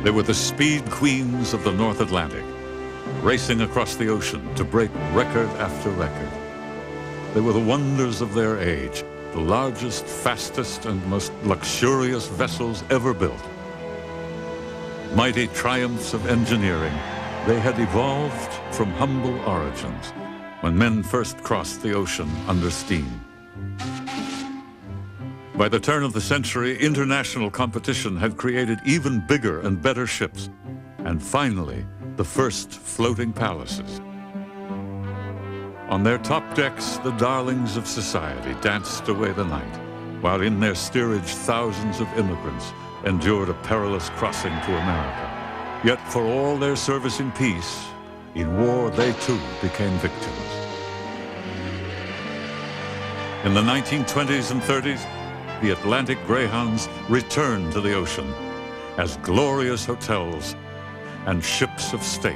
They were the speed queens of the North Atlantic, racing across the ocean to break record after record. They were the wonders of their age, the largest, fastest, and most luxurious vessels ever built. Mighty triumphs of engineering, they had evolved from humble origins when men first crossed the ocean under steam. By the turn of the century, international competition had created even bigger and better ships, and finally, the first floating palaces. On their top decks, the darlings of society danced away the night, while in their steerage, thousands of immigrants endured a perilous crossing to America. Yet for all their service in peace, in war they too became victims. In the 1920s and 30s, the Atlantic Greyhounds returned to the ocean as glorious hotels and ships of state.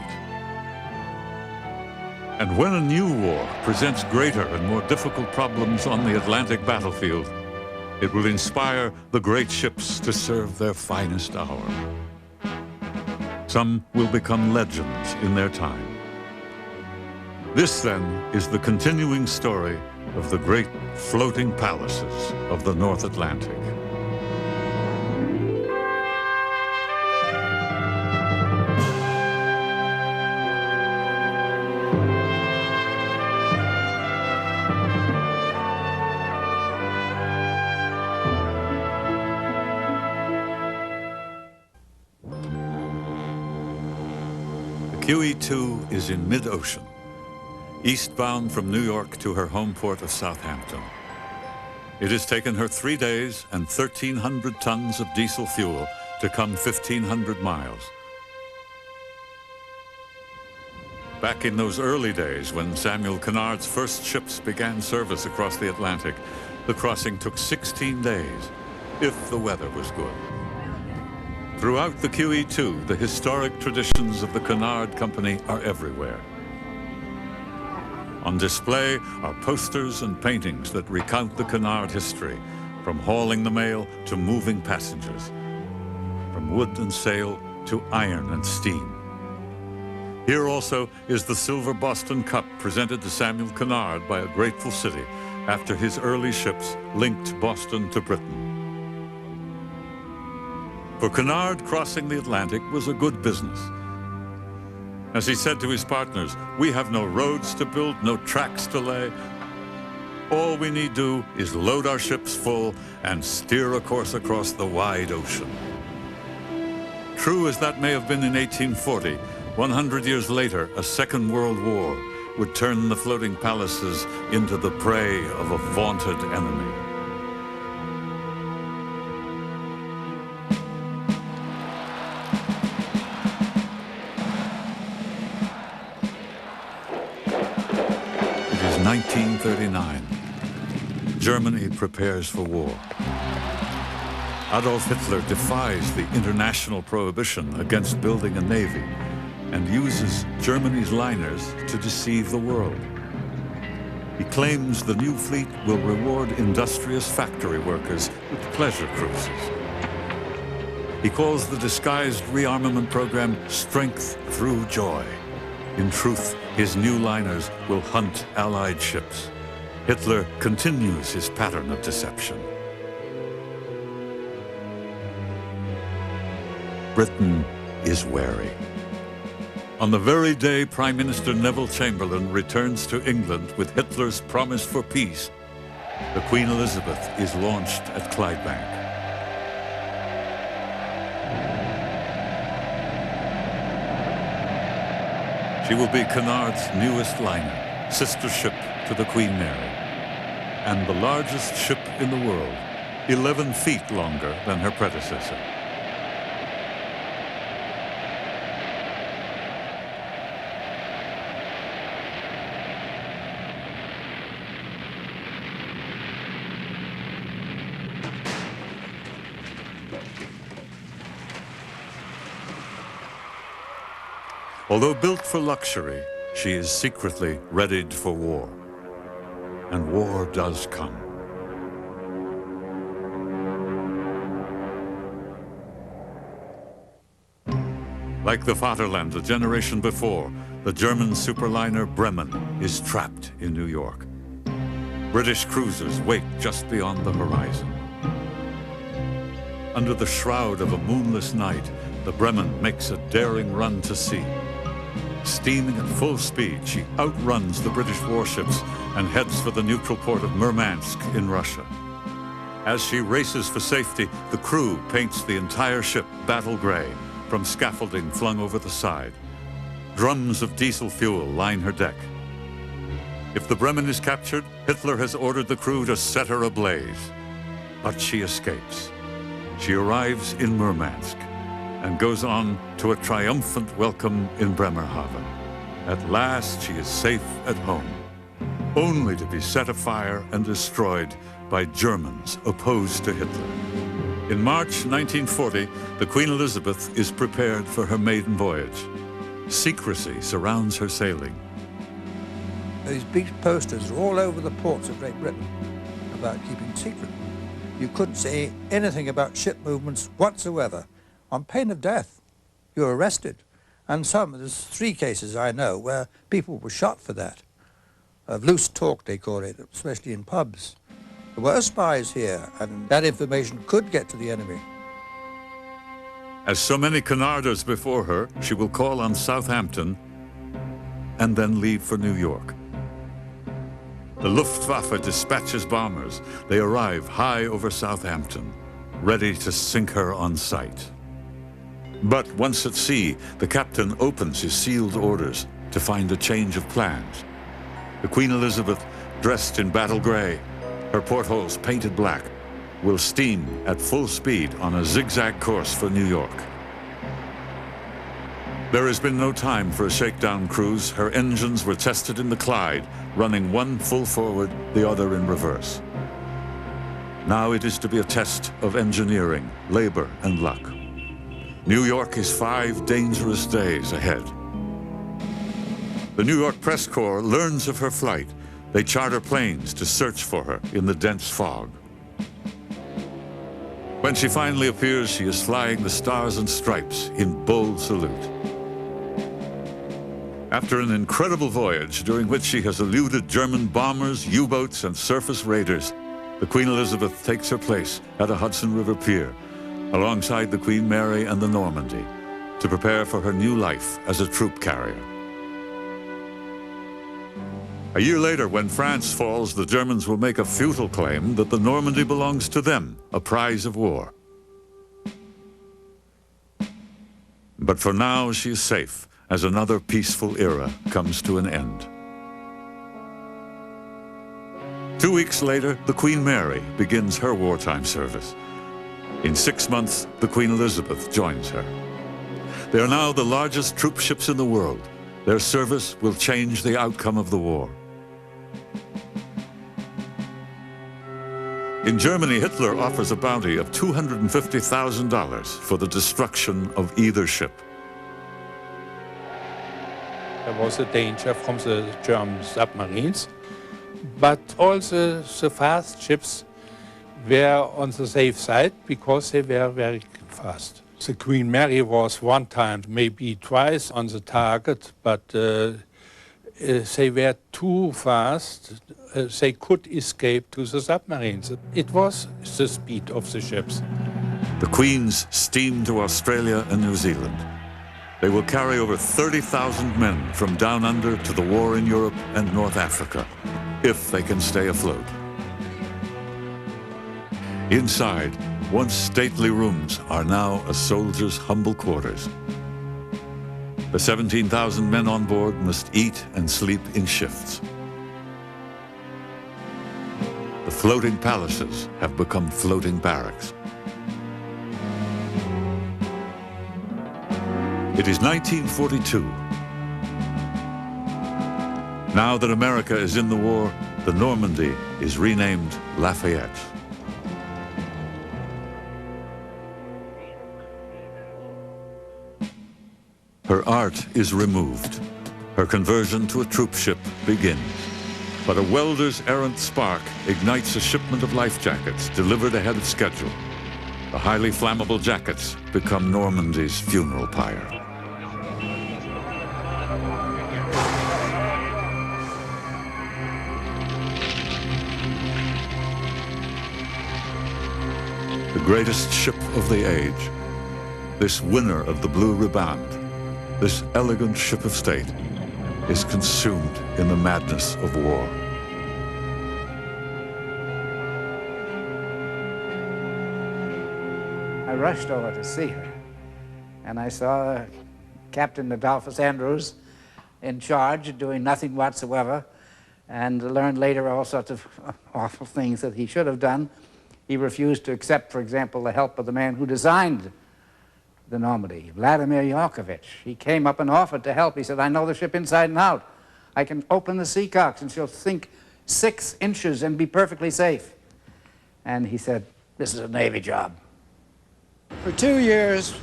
And when a new war presents greater and more difficult problems on the Atlantic battlefield, it will inspire the great ships to serve their finest hour. Some will become legends in their time. This, then, is the continuing story of the great floating palaces of the North Atlantic. The QE2 is in mid-ocean, eastbound from New York to her home port of Southampton. It has taken her 3 days and 1,300 tons of diesel fuel to come 1,500 miles. Back in those early days when Samuel Cunard's first ships began service across the Atlantic, the crossing took 16 days, if the weather was good. Throughout the QE2, the historic traditions of the Cunard Company are everywhere. On display are posters and paintings that recount the Cunard history, from hauling the mail to moving passengers, from wood and sail to iron and steam. Here also is the Silver Boston Cup presented to Samuel Cunard by a grateful city after his early ships linked Boston to Britain. For Cunard, crossing the Atlantic was a good business. As he said to his partners, "We have no roads to build, no tracks to lay. All we need do is load our ships full and steer a course across the wide ocean." True as that may have been in 1840, 100 years later, a Second World War would turn the floating palaces into the prey of a vaunted enemy. It is 1939. Germany prepares for war. Adolf Hitler defies the international prohibition against building a navy and uses Germany's liners to deceive the world. He claims the new fleet will reward industrious factory workers with pleasure cruises. He calls the disguised rearmament program Strength Through Joy. In truth, his new liners will hunt Allied ships. Hitler continues his pattern of deception. Britain is wary. On the very day Prime Minister Neville Chamberlain returns to England with Hitler's promise for peace, the Queen Elizabeth is launched at Clydebank. She will be Cunard's newest liner, sister ship to the Queen Mary, and the largest ship in the world, 11 feet longer than her predecessor. Although built for luxury, she is secretly readied for war. And war does come. Like the Vaterland a generation before, the German superliner Bremen is trapped in New York. British cruisers wait just beyond the horizon. Under the shroud of a moonless night, the Bremen makes a daring run to sea. Steaming at full speed, she outruns the British warships and heads for the neutral port of Murmansk in Russia. As she races for safety, the crew paints the entire ship battle gray from scaffolding flung over the side. Drums of diesel fuel line her deck. If the Bremen is captured, Hitler has ordered the crew to set her ablaze. But she escapes. She arrives in Murmansk and goes on to a triumphant welcome in Bremerhaven. At last, she is safe at home, only to be set afire and destroyed by Germans opposed to Hitler. In March 1940, the Queen Elizabeth is prepared for her maiden voyage. Secrecy surrounds her sailing. These big posters are all over the ports of Great Britain about keeping secret. You couldn't say anything about ship movements whatsoever. On pain of death, you're arrested. And there's 3 cases I know where people were shot for that. Of loose talk, they call it, especially in pubs. There were spies here, and that information could get to the enemy. As so many Cunarders before her, she will call on Southampton and then leave for New York. The Luftwaffe dispatches bombers. They arrive high over Southampton, ready to sink her on sight. But once at sea, the captain opens his sealed orders to find a change of plans. The Queen Elizabeth, dressed in battle gray, her portholes painted black, will steam at full speed on a zigzag course for New York. There has been no time for a shakedown cruise. Her engines were tested in the Clyde, running one full forward, the other in reverse. Now it is to be a test of engineering, labor, and luck. New York is 5 dangerous days ahead. The New York Press Corps learns of her flight. They charter planes to search for her in the dense fog. When she finally appears, she is flying the Stars and Stripes in bold salute. After an incredible voyage during which she has eluded German bombers, U-boats, and surface raiders, the Queen Elizabeth takes her place at a Hudson River pier, alongside the Queen Mary and the Normandie, to prepare for her new life as a troop carrier. A year later, when France falls, the Germans will make a futile claim that the Normandie belongs to them, a prize of war. But for now, she is safe, as another peaceful era comes to an end. 2 weeks later, the Queen Mary begins her wartime service. In 6 months, the Queen Elizabeth joins her. They are now the largest troop ships in the world. Their service will change the outcome of the war. In Germany, Hitler offers a bounty of $250,000 for the destruction of either ship. There was a danger from the German submarines, but all the fast ships were on the safe side because they were very fast. The Queen Mary was one time, maybe twice on the target, but they were too fast. They could escape to the submarines. It was the speed of the ships. The Queens steam to Australia and New Zealand. They will carry over 30,000 men from down under to the war in Europe and North Africa, if they can stay afloat. Inside, once stately rooms are now a soldier's humble quarters. The 17,000 men on board must eat and sleep in shifts. The floating palaces have become floating barracks. It is 1942. Now that America is in the war, the Normandie is renamed Lafayette. Her art is removed. Her conversion to a troop ship begins. But a welder's errant spark ignites a shipment of life jackets delivered ahead of schedule. The highly flammable jackets become Normandie's funeral pyre. the greatest ship of the age, this winner of the Blue Riband, this elegant ship of state, is consumed in the madness of war. I rushed over to see her, and I saw Captain Adolphus Andrews in charge, doing nothing whatsoever, and learned later all sorts of awful things that he should have done. He refused to accept, for example, the help of the man who designed the Normandie, Vladimir Yarkovich. He came up and offered to help. He said, I know the ship inside and out. I can open the seacocks and she'll sink 6 inches and be perfectly safe. And he said, this is a Navy job. For 2 years,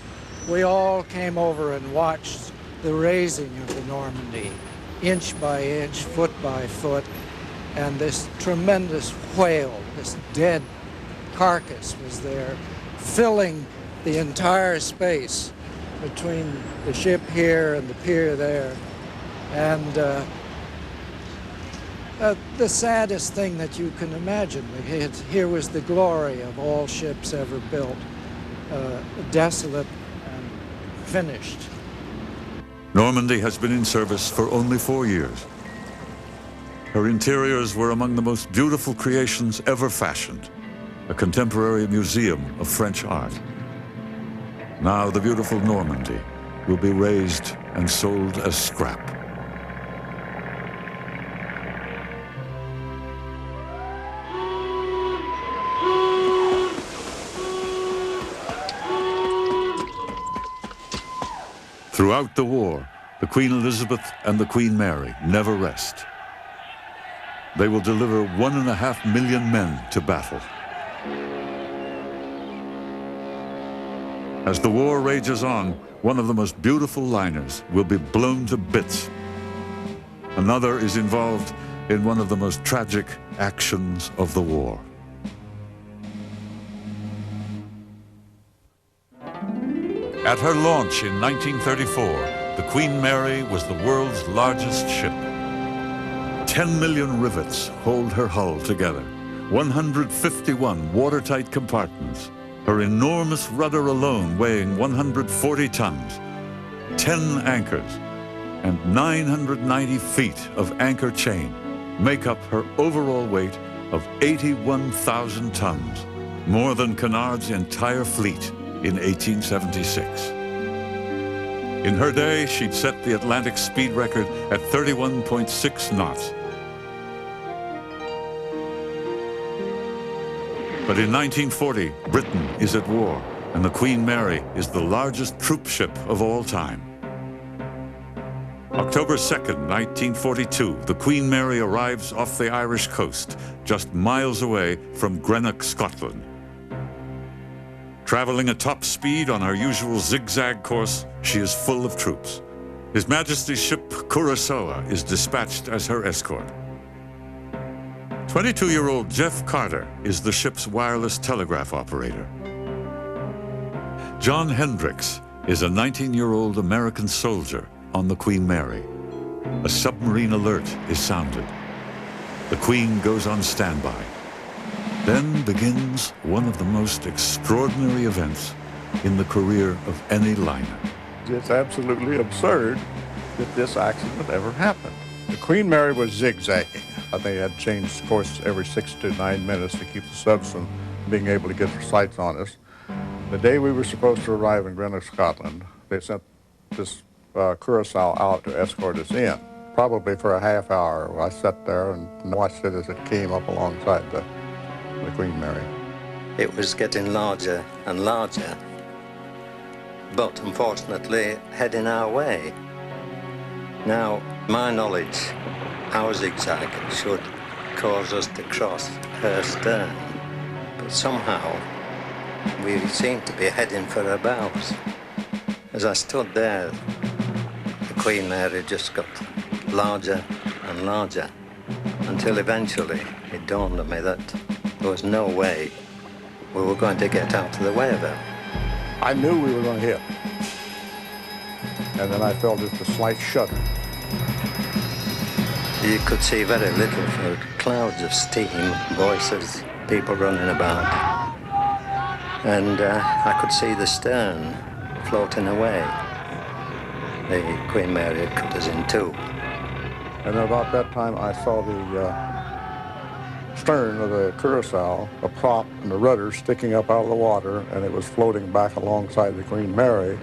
we all came over and watched the raising of the Normandie, inch by inch, foot by foot, and this tremendous whale, this dead carcass was there, filling the entire space between the ship here and the pier there. And the saddest thing that you can imagine, here was the glory of all ships ever built, desolate and finished. Normandie has been in service for only 4 years. Her interiors were among the most beautiful creations ever fashioned, a contemporary museum of French art. Now the beautiful Normandie will be raised and sold as scrap. Throughout the war, the Queen Elizabeth and the Queen Mary never rest. They will deliver 1.5 million men to battle. As the war rages on, one of the most beautiful liners will be blown to bits. Another is involved in one of the most tragic actions of the war. At her launch in 1934, the Queen Mary was the world's largest ship. 10 million rivets hold her hull together, 151 watertight compartments, her enormous rudder alone weighing 140 tons, 10 anchors, and 990 feet of anchor chain make up her overall weight of 81,000 tons, more than Cunard's entire fleet in 1876. In her day, she'd set the Atlantic speed record at 31.6 knots. But in 1940, Britain is at war, and the Queen Mary is the largest troop ship of all time. October 2nd, 1942, the Queen Mary arrives off the Irish coast, just miles away from Greenock, Scotland. Traveling at top speed on her usual zigzag course, she is full of troops. His Majesty's ship Curaçao is dispatched as her escort. 22-year-old Jeff Carter is the ship's wireless telegraph operator. John Hendricks is a 19-year-old American soldier on the Queen Mary. A submarine alert is sounded. The Queen goes on standby. Then begins one of the most extraordinary events in the career of any liner. It's absolutely absurd that this accident ever happened. The Queen Mary was zigzagging. I think they had changed course every 6 to 9 minutes to keep the subs from being able to get their sights on us. The day we were supposed to arrive in Greenock, Scotland, they sent this Curaçao out to escort us in, probably for a half hour. I sat there and watched it as it came up alongside the Queen Mary. It was getting larger and larger, but unfortunately heading our way. Now, my knowledge, our zigzag should cause us to cross her stern, but somehow we seemed to be heading for her bows. As I stood there, the Queen Mary just got larger and larger, until eventually it dawned on me that there was no way we were going to get out of the way of her. I knew we were going to hit, and then I felt just a slight shudder. You could see very little for clouds of steam, voices, people running about. and I could see the stern floating away. The Queen Mary had cut us in two. And about that time, I saw the stern of the Curacao, a prop and the rudder sticking up out of the water, and it was floating back alongside the Queen Mary.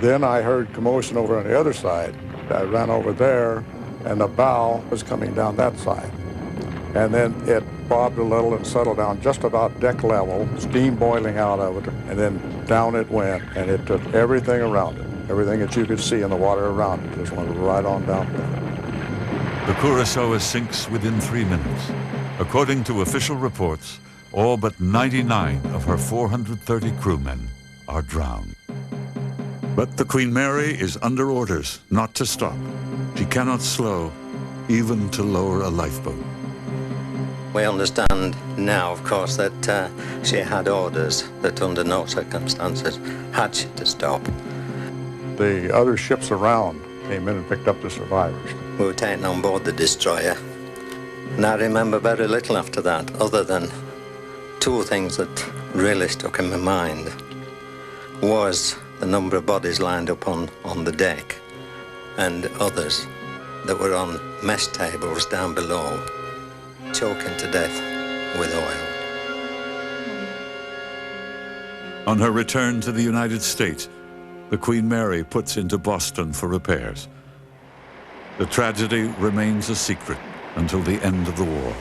Then I heard commotion over on the other side. I ran over there, and the bow was coming down that side. And then it bobbed a little and settled down just about deck level, steam boiling out of it, and then down it went, and it took everything around it. Everything that you could see in the water around it just went right on down there. The Curacao sinks within 3 minutes. According to official reports, all but 99 of her 430 crewmen are drowned. But the Queen Mary is under orders not to stop. She cannot slow, even to lower a lifeboat. We understand now, of course, that she had orders that under no circumstances had she to stop. The other ships around came in and picked up the survivors. We were taken on board the destroyer, and I remember very little after that, other than two things that really stuck in my mind. Was the number of bodies lined up on the deck, and others that were on mess tables down below, choking to death with oil. On her return to the United States, the Queen Mary puts into Boston for repairs. The tragedy remains a secret until the end of the war.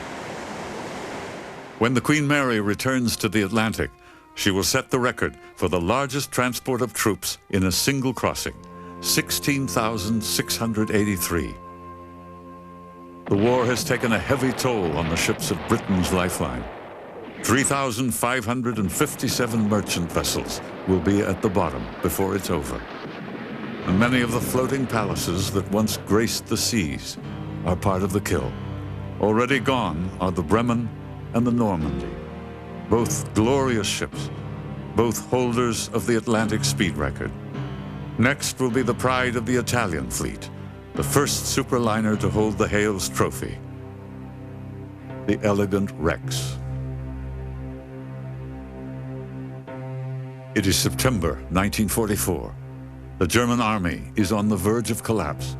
When the Queen Mary returns to the Atlantic, she will set the record for the largest transport of troops in a single crossing, 16,683. The war has taken a heavy toll on the ships of Britain's lifeline. 3,557 merchant vessels will be at the bottom before it's over. And many of the floating palaces that once graced the seas are part of the kill. Already gone are the Bremen and the Normandie, both glorious ships, both holders of the Atlantic speed record. Next will be the pride of the Italian fleet, the first superliner to hold the Hales Trophy, the elegant Rex. It is September 1944. The German army is on the verge of collapse.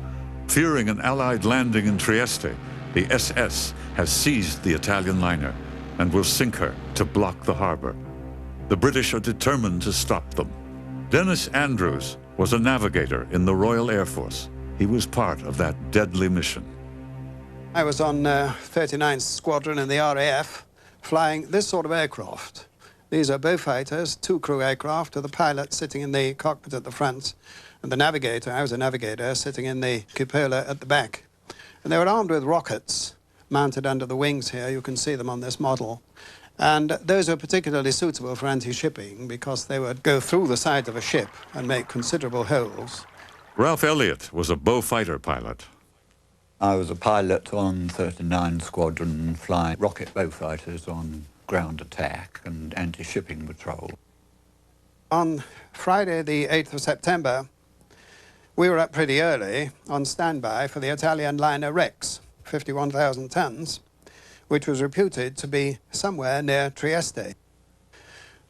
Fearing an Allied landing in Trieste, the SS has seized the Italian liner and will sink her to block the harbor. The British are determined to stop them. Dennis Andrews was a navigator in the Royal Air Force. He was part of that deadly mission. I was on 39th Squadron in the RAF, flying this sort of aircraft. These are Beaufighters, two crew aircraft, with the pilot sitting in the cockpit at the front, and the navigator, I was a navigator, sitting in the cupola at the back. And they were armed with rockets mounted under the wings here. You can see them on this model. And those were particularly suitable for anti-shipping because they would go through the side of a ship and make considerable holes. Ralph Elliott was a Beaufighter pilot. I was a pilot on 39 Squadron flying rocket Beaufighters on ground attack and anti-shipping patrol. On Friday, the 8th of September, we were up pretty early on standby for the Italian liner Rex, 51,000 tons, which was reputed to be somewhere near Trieste.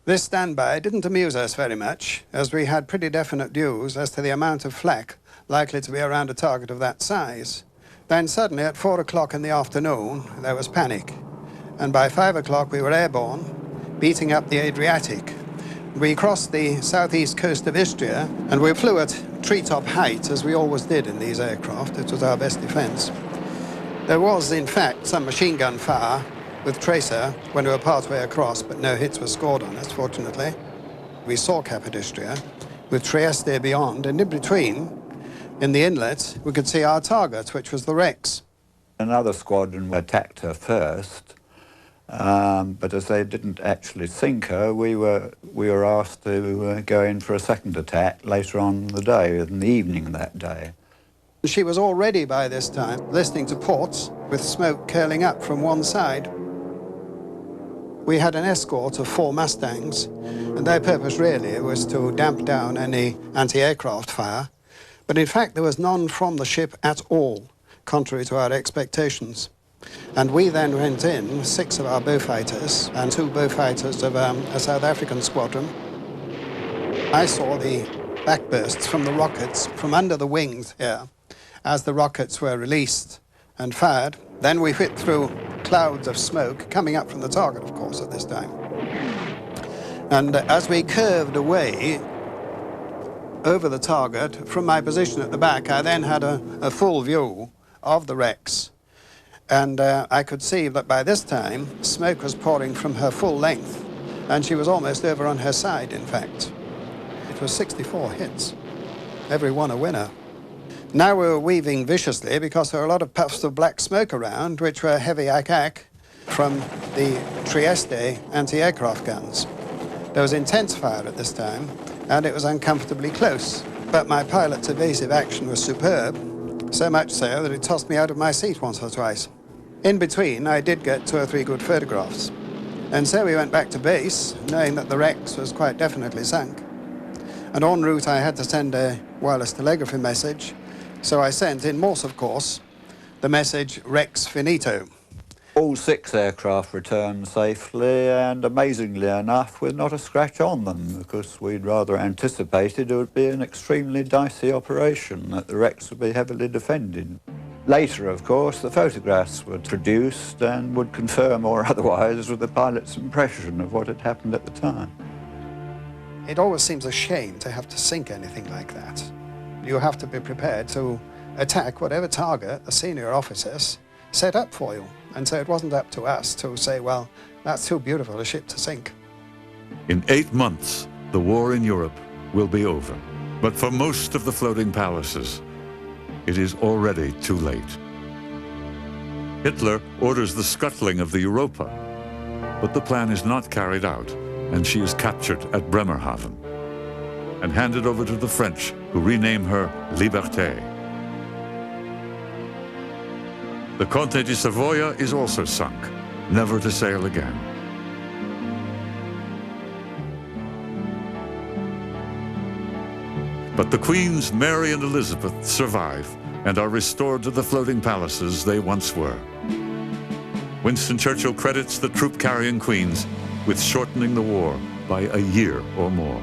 This standby didn't amuse us very much, as we had pretty definite views as to the amount of flak likely to be around a target of that size. Then suddenly, at 4 o'clock in the afternoon, there was panic. And by 5 o'clock, we were airborne, beating up the Adriatic. We crossed the southeast coast of Istria, and we flew at treetop height, as we always did in these aircraft. It was our best defense. There was, in fact, some machine gun fire with tracer when we were partway across, but no hits were scored on us, fortunately. We saw Capodistria with Trieste beyond, and in between, in the inlet, we could see our target, which was the Rex. Another squadron attacked her first, but as they didn't actually sink her, we were asked to go in for a second attack later on in the day, in the evening that day. She was already, by this time, listening to ports with smoke curling up from one side. We had an escort of 4 Mustangs, and their purpose really was to damp down any anti-aircraft fire. But in fact, there was none from the ship at all, contrary to our expectations. And we then went in, 6 of our Beaufighters and 2 Beaufighters of a South African squadron. I saw the backbursts from the rockets from under the wings here as the rockets were released and fired. Then we hit through clouds of smoke coming up from the target, of course, at this time. And as we curved away over the target, from my position at the back, I then had a full view of the wrecks. And I could see that by this time, smoke was pouring from her full length, and she was almost over on her side, in fact. It was 64 hits, every one a winner. Now we were weaving viciously because there were a lot of puffs of black smoke around, which were heavy ack-ack from the Trieste anti-aircraft guns. There was intense fire at this time, and it was uncomfortably close. But my pilot's evasive action was superb, so much so that it tossed me out of my seat once or twice. In between, I did get 2 or 3 good photographs. And so we went back to base, knowing that the Rex was quite definitely sunk. And en route, I had to send a wireless telegraphy message, so I sent, in Morse, of course, the message, Rex finito. All 6 aircraft returned safely, and amazingly enough, with not a scratch on them, because we'd rather anticipated it would be an extremely dicey operation, that the wrecks would be heavily defended. Later, of course, the photographs were produced and would confirm or otherwise with the pilot's impression of what had happened at the time. It always seems a shame to have to sink anything like that. You have to be prepared to attack whatever target the senior officers set up for you. And so it wasn't up to us to say, well, that's too beautiful a ship to sink. In 8 months, the war in Europe will be over. But for most of the floating palaces, it is already too late. Hitler orders the scuttling of the Europa, but the plan is not carried out, and she is captured at Bremerhaven and handed over to the French, who rename her Liberté. The Conte di Savoia is also sunk, never to sail again. But the Queens Mary and Elizabeth survive and are restored to the floating palaces they once were. Winston Churchill credits the troop-carrying Queens with shortening the war by a year or more.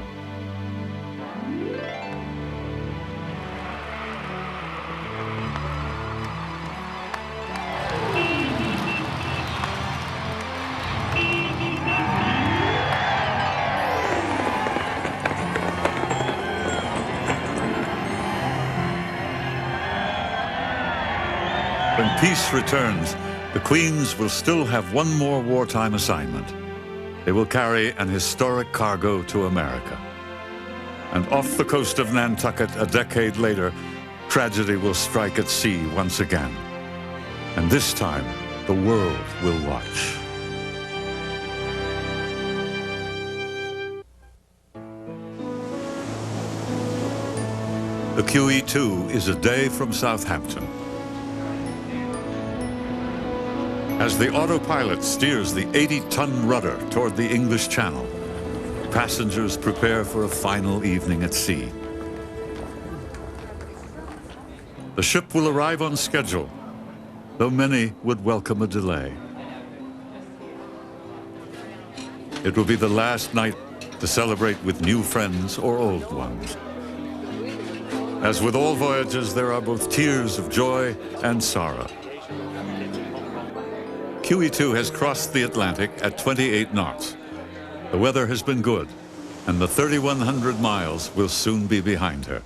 When peace returns, the Queens will still have one more wartime assignment. They will carry an historic cargo to America. And off the coast of Nantucket a decade later, tragedy will strike at sea once again. And this time, the world will watch. The QE2 is a day from Southampton. As the autopilot steers the 80-ton rudder toward the English Channel, passengers prepare for a final evening at sea. The ship will arrive on schedule, though many would welcome a delay. It will be the last night to celebrate with new friends or old ones. As with all voyages, there are both tears of joy and sorrow. QE2 has crossed the Atlantic at 28 knots. The weather has been good, and the 3,100 miles will soon be behind her.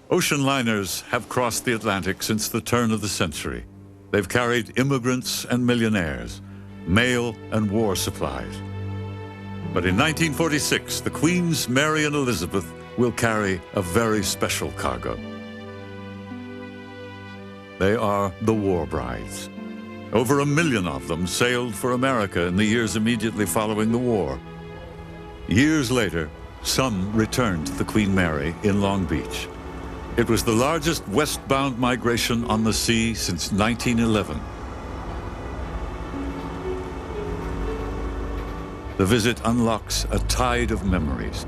Ocean liners have crossed the Atlantic since the turn of the century. They've carried immigrants and millionaires, mail and war supplies. But in 1946, the Queens Mary and Elizabeth will carry a very special cargo. They are the war brides. Over 1 million of them sailed for America in the years immediately following the war. Years later, some returned to the Queen Mary in Long Beach. It was the largest westbound migration on the sea since 1911. The visit unlocks a tide of memories.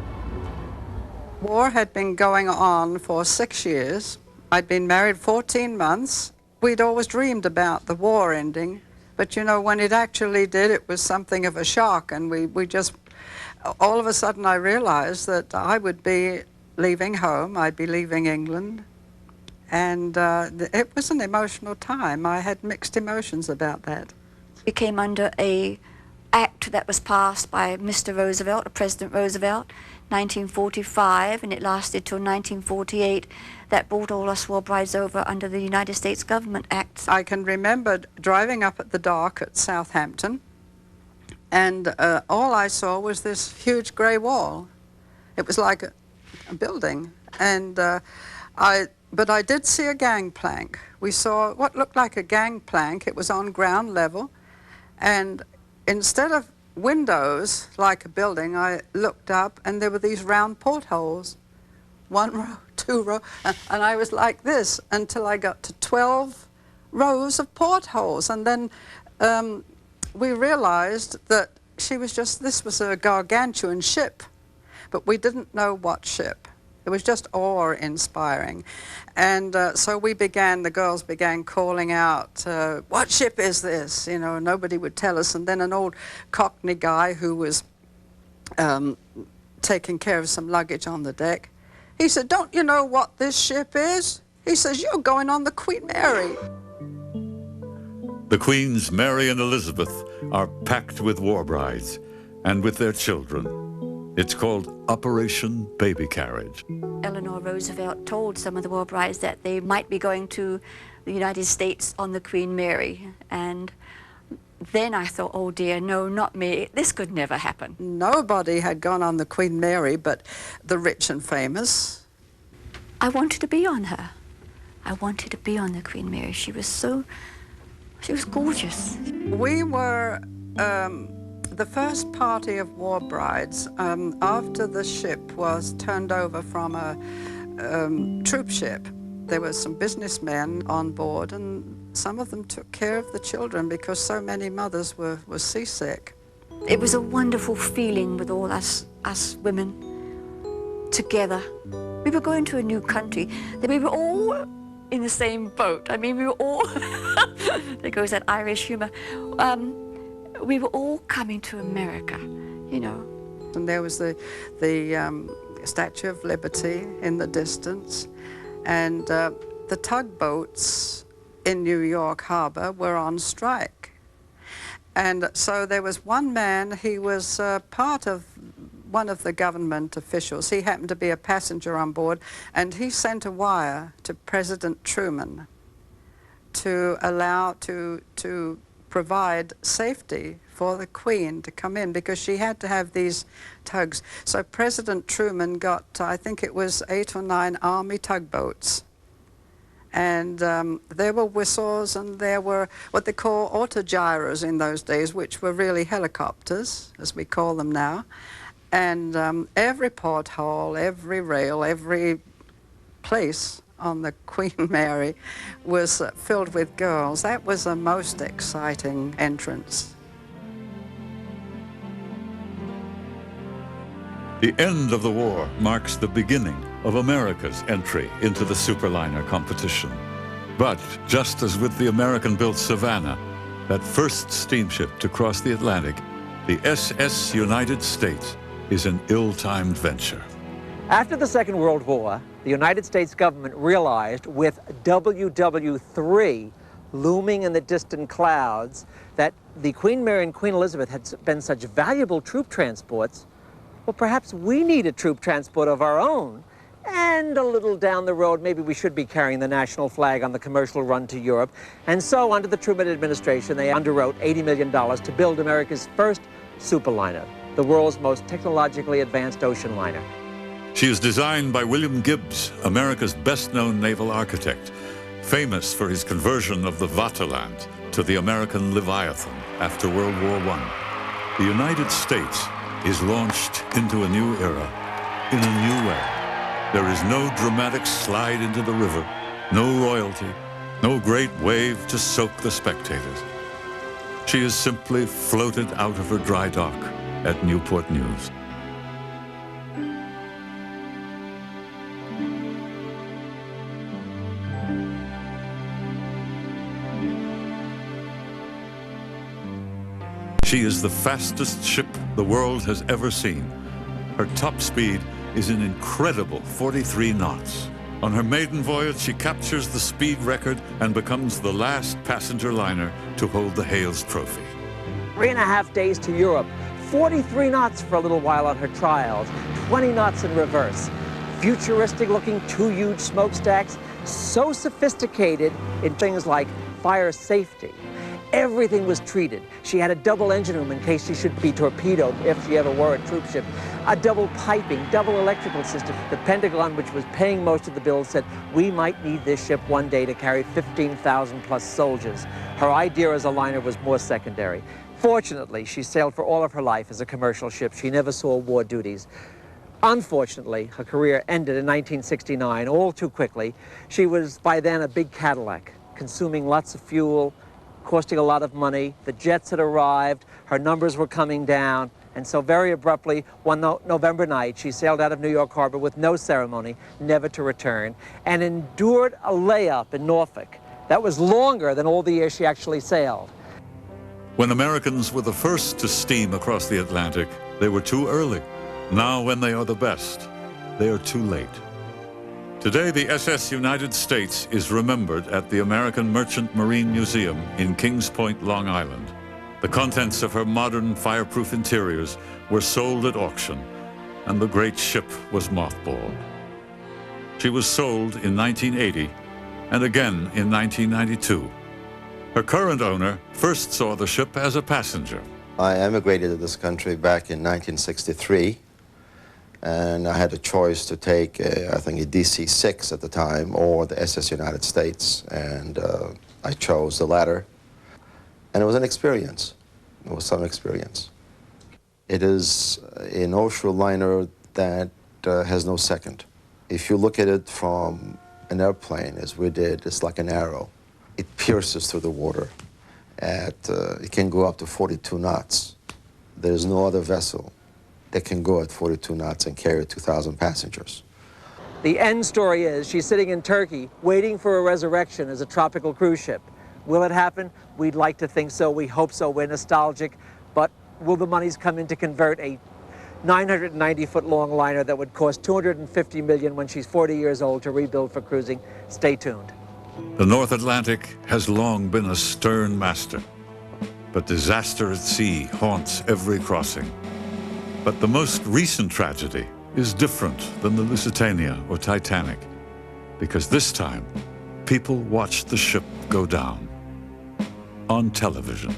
War had been going on for 6 years. I'd been married 14 months. We'd always dreamed about the war ending, But you know, when it actually did, it was something of a shock, and we just, all of a sudden I realized that I would be leaving home, I'd be leaving England, and it was an emotional time. I had mixed emotions about that. We came under a act that was passed by Mr. Roosevelt, President Roosevelt, 1945, and it lasted till 1948. That brought all us war brides over under the United States Government Act. I can remember driving up at the dock at Southampton, and all I saw was this huge grey wall. It was like a building, and but I did see a gangplank. We saw what looked like a gangplank. It was on ground level, and instead of windows like a building, I looked up and there were these round portholes. 1 row, 2 row, and I was like this until I got to 12 rows of portholes. And then we realized that this was a gargantuan ship, but we didn't know what ship. It was just awe-inspiring. And so the girls began calling out, what ship is this? You know, nobody would tell us. And then an old Cockney guy who was taking care of some luggage on the deck, he said, don't you know what this ship is? He says, you're going on the Queen Mary. The Queens Mary and Elizabeth are packed with war brides and with their children. It's called Operation Baby Carriage. Eleanor Roosevelt told some of the war brides that they might be going to the United States on the Queen Mary. And then I thought, oh dear, no, not me. This could never happen. Nobody had gone on the Queen Mary but the rich and famous. I wanted to be on her. I wanted to be on the Queen Mary. She was gorgeous. We were the first party of war brides after the ship was turned over from a troop ship. There were some businessmen on board, and some of them took care of the children because so many mothers were seasick. It was a wonderful feeling with all us women together. We were going to a new country. We were all in the same boat. I mean, we were all, there goes that Irish humor. We were all coming to America, you know. And there was the Statue of Liberty in the distance, and the tugboats in New York Harbor were on strike. And so there was one man, he was part of one of the government officials. He happened to be a passenger on board, and he sent a wire to President Truman to allow, to provide safety for the Queen to come in, because she had to have these tugs. So President Truman got, I think it was 8 or 9 Army tugboats. And there were whistles, and there were what they call autogyros in those days, which were really helicopters, as we call them now. And every porthole, every rail, every place on the Queen Mary was filled with girls. That was a most exciting entrance. The end of the war marks the beginning of America's entry into the superliner competition. But just as with the American-built Savannah, that first steamship to cross the Atlantic, the SS United States is an ill-timed venture. After the Second World War, the United States government realized, with WW3 looming in the distant clouds, that the Queen Mary and Queen Elizabeth had been such valuable troop transports. Well, perhaps we need a troop transport of our own. And a little down the road, maybe we should be carrying the national flag on the commercial run to Europe. And so, under the Truman administration, they underwrote $80 million to build America's first superliner, the world's most technologically advanced ocean liner. She is designed by William Gibbs, America's best-known naval architect, famous for his conversion of the Vaterland to the American Leviathan after World War I. The United States is launched into a new era, in a new way. There is no dramatic slide into the river, no royalty, no great wave to soak the spectators. She is simply floated out of her dry dock at Newport News. She is the fastest ship the world has ever seen. Her top speed is an incredible 43 knots. On her maiden voyage, she captures the speed record and becomes the last passenger liner to hold the Hales Trophy. 3.5 days to Europe, 43 knots for a little while on her trials, 20 knots in reverse. Futuristic-looking 2 huge smokestacks, so sophisticated in things like fire safety. Everything was treated. She had a double engine room in case she should be torpedoed if she ever were a troop ship. A double piping, double electrical system. The Pentagon, which was paying most of the bills, said, we might need this ship one day to carry 15,000 plus soldiers. Her idea as a liner was more secondary. Fortunately, she sailed for all of her life as a commercial ship. She never saw war duties. Unfortunately, her career ended in 1969, all too quickly. She was, by then, a big Cadillac, consuming lots of fuel, costing a lot of money. The jets had arrived, her numbers were coming down, and so very abruptly, one November night, she sailed out of New York Harbor with no ceremony, never to return, and endured a layup in Norfolk. That was longer than all the years she actually sailed. When Americans were the first to steam across the Atlantic, they were too early. Now, when they are the best, they are too late. Today, the SS United States is remembered at the American Merchant Marine Museum in Kings Point, Long Island. The contents of her modern fireproof interiors were sold at auction, and the great ship was mothballed. She was sold in 1980 and again in 1992. Her current owner first saw the ship as a passenger. I emigrated to this country back in 1963. And I had a choice to take, I think, a DC-6 at the time, or the SS United States, and I chose the latter. And it was an experience. It was some experience. It is an ocean liner that has no second. If you look at it from an airplane, as we did, it's like an arrow. It pierces through the water. It can go up to 42 knots. There's no other vessel that can go at 42 knots and carry 2,000 passengers. The end story is she's sitting in Turkey waiting for a resurrection as a tropical cruise ship. Will it happen? We'd like to think so. We hope so. We're nostalgic. But will the monies come in to convert a 990-foot long liner that would cost $250 million when she's 40 years old to rebuild for cruising? Stay tuned. The North Atlantic has long been a stern master, but disaster at sea haunts every crossing. But the most recent tragedy is different than the Lusitania or Titanic, because this time, people watched the ship go down on television.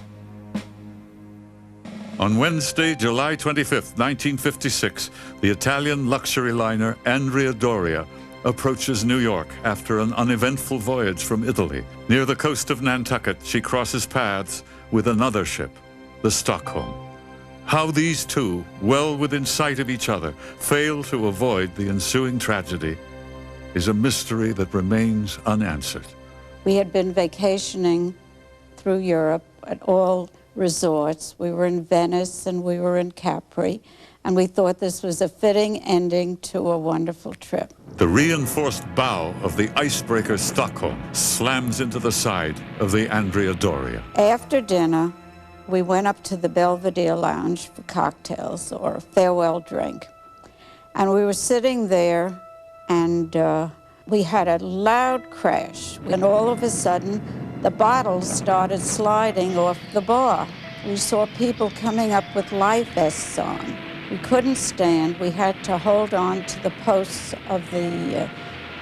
On Wednesday, July 25th, 1956, the Italian luxury liner Andrea Doria approaches New York after an uneventful voyage from Italy. Near the coast of Nantucket, she crosses paths with another ship, the Stockholm. How these two, well within sight of each other, fail to avoid the ensuing tragedy is a mystery that remains unanswered. We had been vacationing through Europe at all resorts. We were in Venice and we were in Capri, and we thought this was a fitting ending to a wonderful trip. The reinforced bow of the icebreaker Stockholm slams into the side of the Andrea Doria. After dinner, we went up to the Belvedere Lounge for cocktails or a farewell drink. And we were sitting there, and we had a loud crash. And all of a sudden, the bottles started sliding off the bar. We saw people coming up with life vests on. We couldn't stand. We had to hold on to the posts of the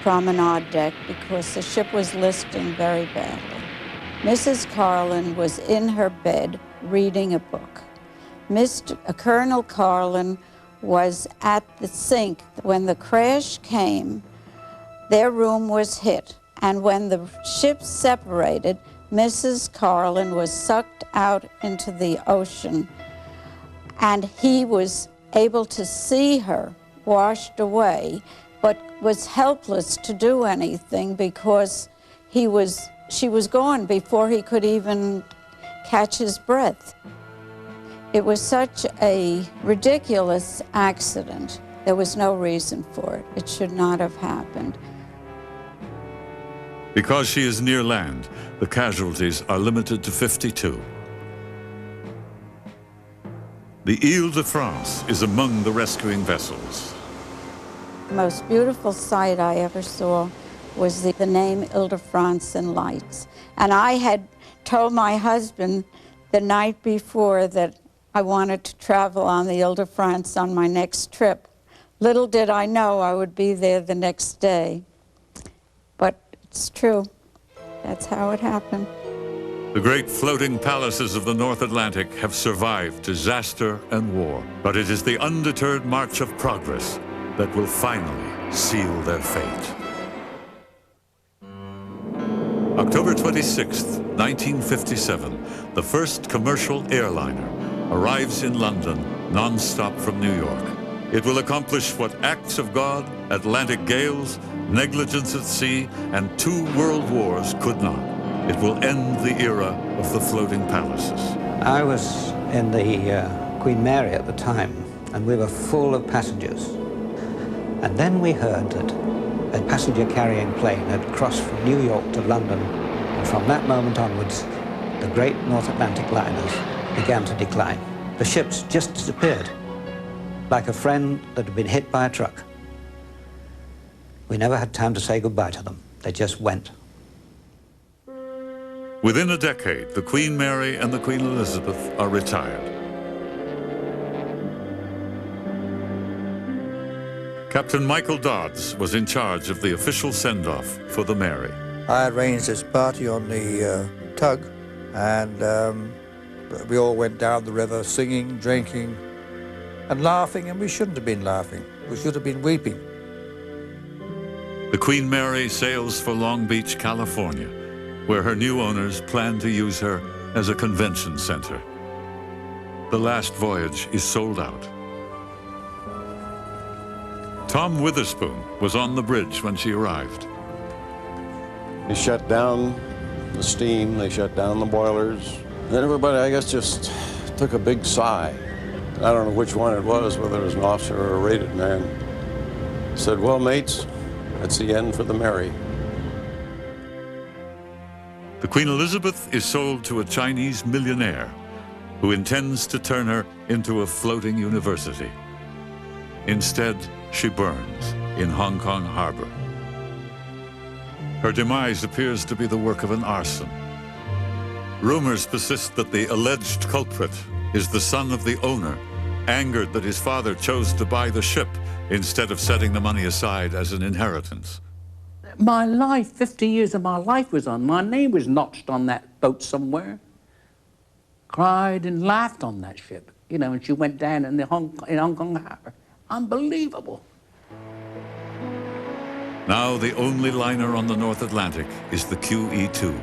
promenade deck because the ship was listing very badly. Mrs. Carlin was in her bed reading a book. Colonel Carlin was at the sink. When the crash came, their room was hit. And when the ships separated, Mrs. Carlin was sucked out into the ocean. And he was able to see her washed away, but was helpless to do anything because she was gone before he could even catch his breath. It was such a ridiculous accident. There was no reason for it. It should not have happened. Because she is near land, the casualties are limited to 52. The Ile-de-France is among the rescuing vessels. The most beautiful sight I ever saw was the name Ile-de-France in lights. And I had told my husband the night before that I wanted to travel on the Ile-de-France on my next trip. Little did I know I would be there the next day. But it's true. That's how it happened. The great floating palaces of the North Atlantic have survived disaster and war, but it is the undeterred march of progress that will finally seal their fate. October 26th, 1957, the first commercial airliner arrives in London non-stop from New York. It will accomplish what acts of God, Atlantic gales, negligence at sea, and 2 world wars could not. It will end the era of the floating palaces. I was in the Queen Mary at the time, and we were full of passengers. And then we heard that a passenger-carrying plane had crossed from New York to London, and from that moment onwards, the great North Atlantic liners began to decline. The ships just disappeared, like a friend that had been hit by a truck. We never had time to say goodbye to them. They just went. Within a decade, the Queen Mary and the Queen Elizabeth are retired. Captain Michael Dodds was in charge of the official send-off for the Mary. I arranged this party on the tug, and we all went down the river singing, drinking, and laughing, and we shouldn't have been laughing. We should have been weeping. The Queen Mary sails for Long Beach, California, where her new owners plan to use her as a convention center. The last voyage is sold out. Tom Witherspoon was on the bridge when she arrived. They shut down the steam, they shut down the boilers. Then everybody, I guess, just took a big sigh. I don't know which one it was, whether it was an officer or a rated man. Said, well, mates, that's the end for the Mary. The Queen Elizabeth is sold to a Chinese millionaire who intends to turn her into a floating university. Instead, she burns in Hong Kong harbor. Her demise appears to be the work of an arson. Rumors persist that the alleged culprit is the son of the owner, angered that his father chose to buy the ship instead of setting the money aside as an inheritance. My life, 50 years of my life was on. My name was notched on that boat somewhere. Cried and laughed on that ship, you know, and she went down in Hong Kong harbor. Unbelievable. Now the only liner on the North Atlantic is the QE2.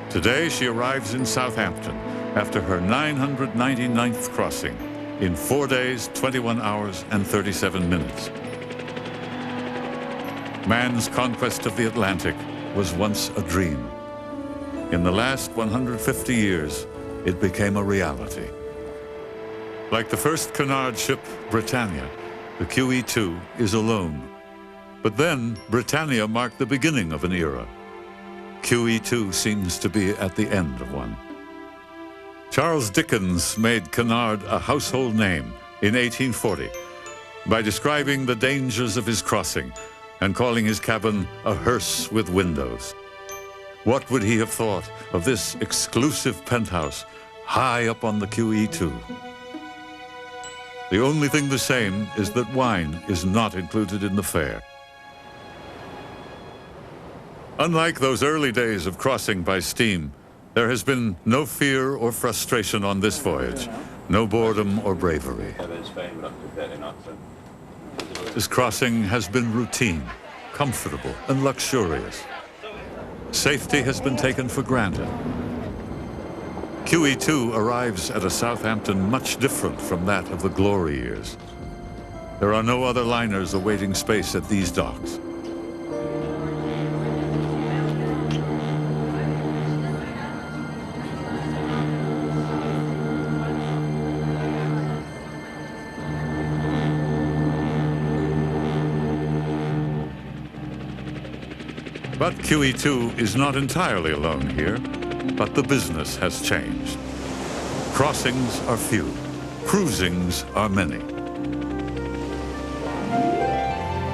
Today she arrives in Southampton after her 999th crossing in 4 days, 21 hours, and 37 minutes. Man's conquest of the Atlantic was once a dream. In the last 150 years, it became a reality. Like the first Cunard ship, Britannia, the QE2 is alone. But then, Britannia marked the beginning of an era. QE2 seems to be at the end of one. Charles Dickens made Cunard a household name in 1840 by describing the dangers of his crossing and calling his cabin a hearse with windows. What would he have thought of this exclusive penthouse high up on the QE2? The only thing the same is that wine is not included in the fare. Unlike those early days of crossing by steam, there has been no fear or frustration on this voyage, no boredom or bravery. This crossing has been routine, comfortable, and luxurious. Safety has been taken for granted. QE2 arrives at a Southampton much different from that of the glory years. There are no other liners awaiting space at these docks. But QE2 is not entirely alone here, but the business has changed. Crossings are few. cruisings are many.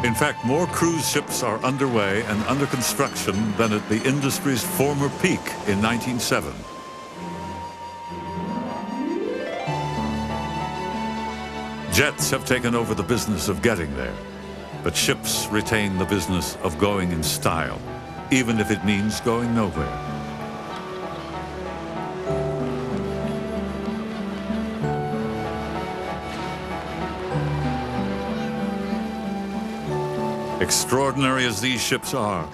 In fact, more cruise ships are underway and under construction than at the industry's former peak in 1907. Jets have taken over the business of getting there, but ships retain the business of going in style, even if it means going nowhere. Extraordinary as these ships are,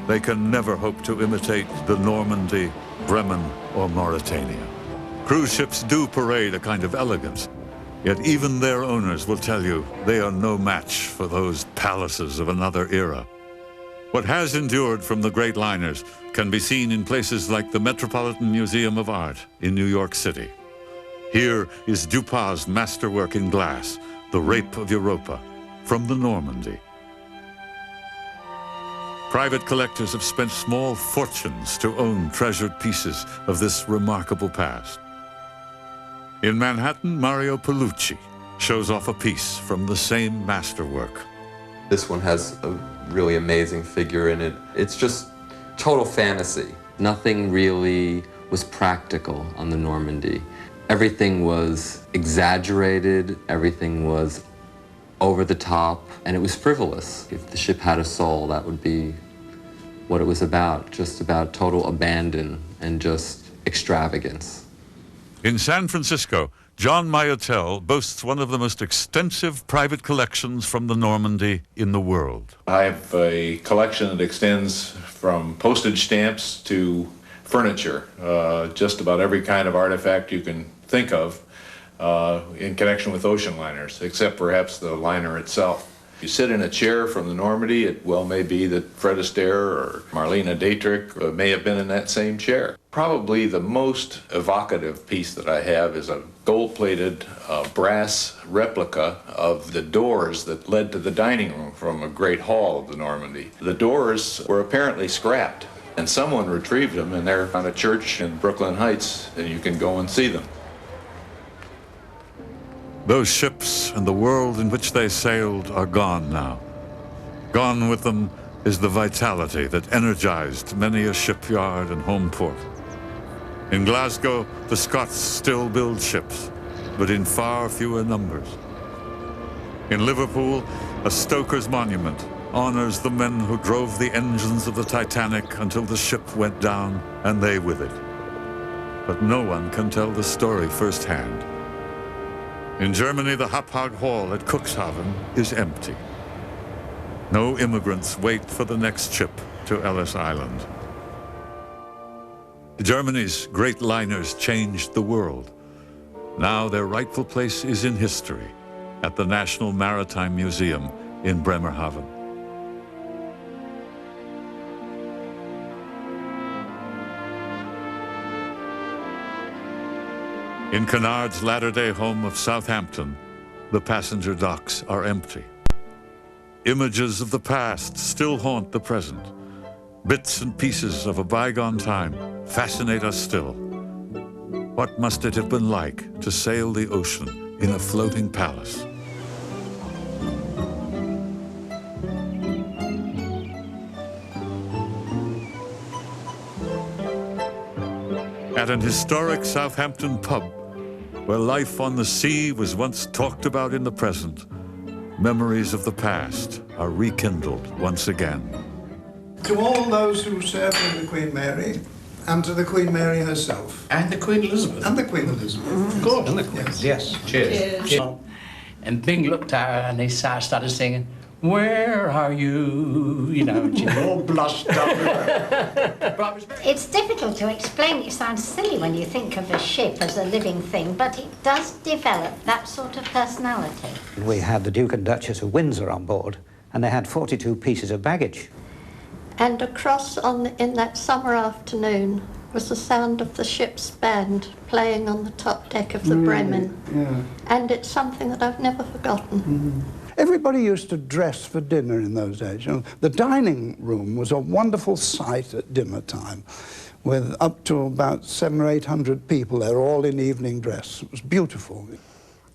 they can never hope to imitate the Normandie, Bremen, or Mauritania. Cruise ships do parade a kind of elegance, yet even their owners will tell you they are no match for those palaces of another era. What has endured from the great liners can be seen in places like the Metropolitan Museum of Art in New York City. Here is Dupas' masterwork in glass, The Rape of Europa, from the Normandie. Private collectors have spent small fortunes to own treasured pieces of this remarkable past. In Manhattan, Mario Pellucci shows off a piece from the same masterwork. This one has a really amazing figure in it. It's just total fantasy. Nothing really was practical on the Normandie. Everything was exaggerated, everything was over the top, and it was frivolous. If the ship had a soul, that would be what it was about, just about total abandon and just extravagance. In San Francisco, John Mayotel boasts one of the most extensive private collections from the Normandie in the world. I have a collection that extends from postage stamps to furniture, just about every kind of artifact you can think of in connection with ocean liners, except perhaps the liner itself. You sit in a chair from the Normandie, it well may be that Fred Astaire or Marlene Dietrich may have been in that same chair. Probably the most evocative piece that I have is a gold-plated brass replica of the doors that led to the dining room from a great hall of the Normandie. The doors were apparently scrapped, and someone retrieved them, and they're on a church in Brooklyn Heights, and you can go and see them. Those ships and the world in which they sailed are gone now. Gone with them is the vitality that energized many a shipyard and home port. In Glasgow, the Scots still build ships, but in far fewer numbers. In Liverpool, a stoker's monument honors the men who drove the engines of the Titanic until the ship went down, and they with it. But no one can tell the story firsthand. In Germany, the Hapag Hall at Cuxhaven is empty. No immigrants wait for the next ship to Ellis Island. Germany's great liners changed the world. Now their rightful place is in history at the National Maritime Museum in Bremerhaven. In Cunard's latter-day home of Southampton, the passenger docks are empty. Images of the past still haunt the present. Bits and pieces of a bygone time fascinate us still. What must it have been like to sail the ocean in a floating palace? At an historic Southampton pub, where life on the sea was once talked about in the present, memories of the past are rekindled once again. To all those who served in the Queen Mary, and to the Queen Mary herself. And the Queen Elizabeth. And the Queen Elizabeth. Of course. And the Queen. Yes. Cheers. Cheers. And Bing looked at her and they started singing, "Where are you?" You know, and she all blushed up. It's difficult to explain. It sounds silly when you think of a ship as a living thing, but it does develop that sort of personality. We had the Duke and Duchess of Windsor on board, and they had 42 pieces of baggage. And across in that summer afternoon was the sound of the ship's band playing on the top deck of the Bremen. Yeah. And it's something that I've never forgotten. Everybody used to dress for dinner in those days. You know, the dining room was a wonderful sight at dinner time, with up to about 700 or 800 people there, all in evening dress. It was beautiful.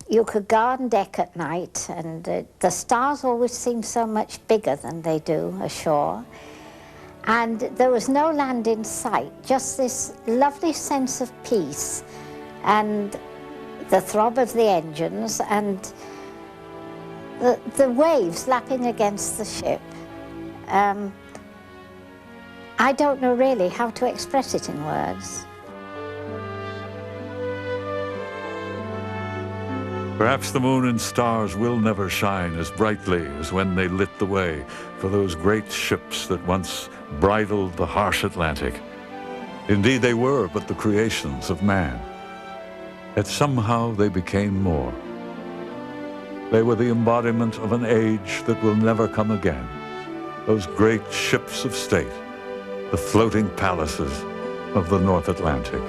You could go on deck at night, and the stars always seem so much bigger than they do ashore. And there was no land in sight, just this lovely sense of peace and the throb of the engines and the waves lapping against the ship. I don't know really how to express it in words. Perhaps the moon and stars will never shine as brightly as when they lit the way for those great ships that once bridled the harsh Atlantic. Indeed, they were but the creations of man. Yet somehow they became more. They were the embodiment of an age that will never come again. Those great ships of state, the floating palaces of the North Atlantic.